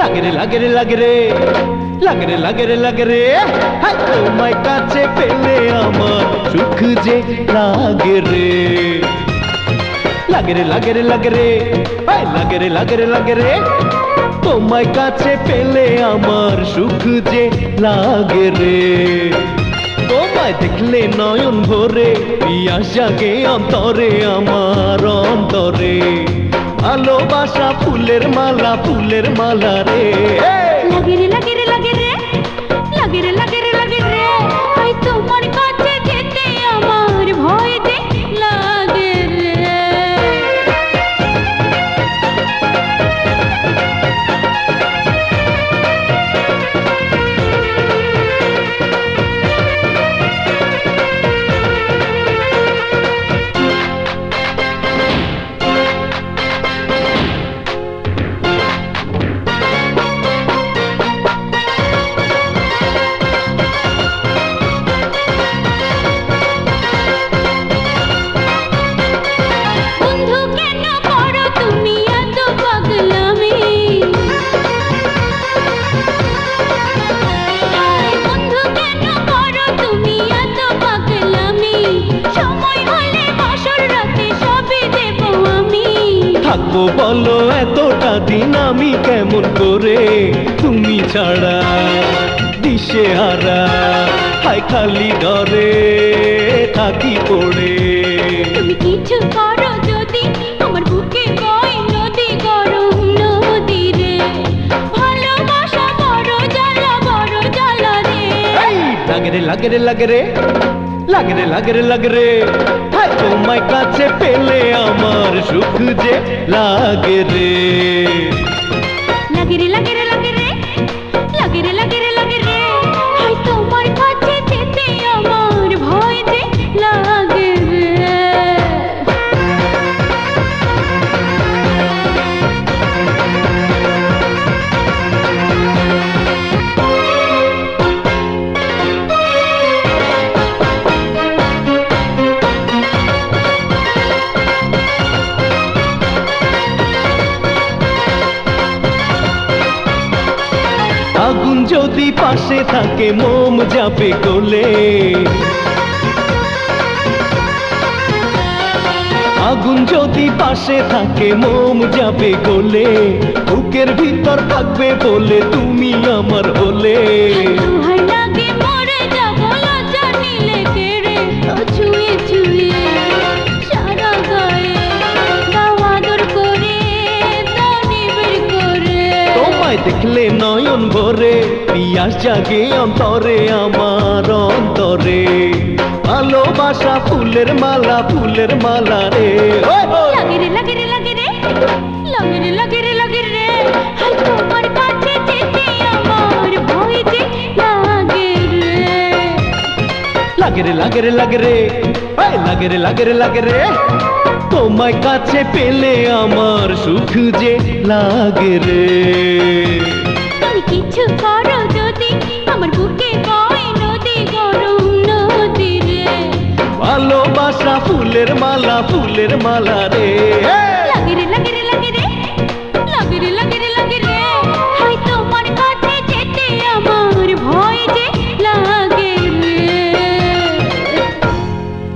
লাগে রে লাগে রে লাগে রে লাগে রে লাগে রে লাগে রে তোমায় কাছে পেলে আমার সুখ যে লাগে রে লাগে রে লাগে রে লাগে রে লাগে রে লাগে রে লাগে রে তোমায় কাছে পেলে আমার সুখ যে লাগে রে তোমায় দেখলে নয়ন ভরে পিয়াস জাগে অন্তরে আমার অন্তরে ভালোবাসা ফুলের মালা রে লাগে রে লাগে রে লাগে রে লাগে রে লাগে রে লাগে রে আই তোমার কাছে যেতে আমার ভয় যে লাগে রে থাকবো বলো এতটা দিন আমি কেমন করে তুমি ছাড়া দিশে হারা হায় খালি ডরে থাকি পড়ে তুমি কিছু করো যদি আমার বুকে বয় নদী গরম নদী রে ভালোবাসা বড় জ্বালা রে লাগে রে লাগে রে লাগে রে লাগে রে লাগে রে লাগে রে হায় তোমায় কাছে পেলে আমার সুখ যে লাগে রে লাগে রে লাগে রে লাগে রে লাগে রে লাগে রে লাগে রে হায় তোমার কাছে যেতে আমার ভয় যে লাগে রে আগুন যদি পাশে থাকে মোম যাবে গলে আগুন যদি পাশে থাকে মোম যাবে গলে বুকের ভিতর থাকবে বলে তুমি আমার হলে দুহাই লাগে মরে যাব লজ্জা নিলে কেড়ে ছুঁয়ে ছুঁয়ে সারা গায়ে দাও আদর করে দাও নিবিড় করে তোমায় দেখলে নয়ন ভরে পিয়াস জাগে অন্তরে আমার অন্তরে ভালোবাসা ফুলের মালা রে লাগে রে লাগে রে লাগে রে লাগে রে লাগে রে লাগে রে হাই তোমার কাছে যেতে আমার ভয় যে লাগে রে লাগে রে লাগে রে লাগে রে লাগে রে লাগে রে লাগে রে তোমায় কাছে পেলে আমার সুখ যে লাগে রে তুমি কিছু করো যদি আমার বুকে বয় নদী গরম নদী রে ভালোবাসা ফুলের মালা রে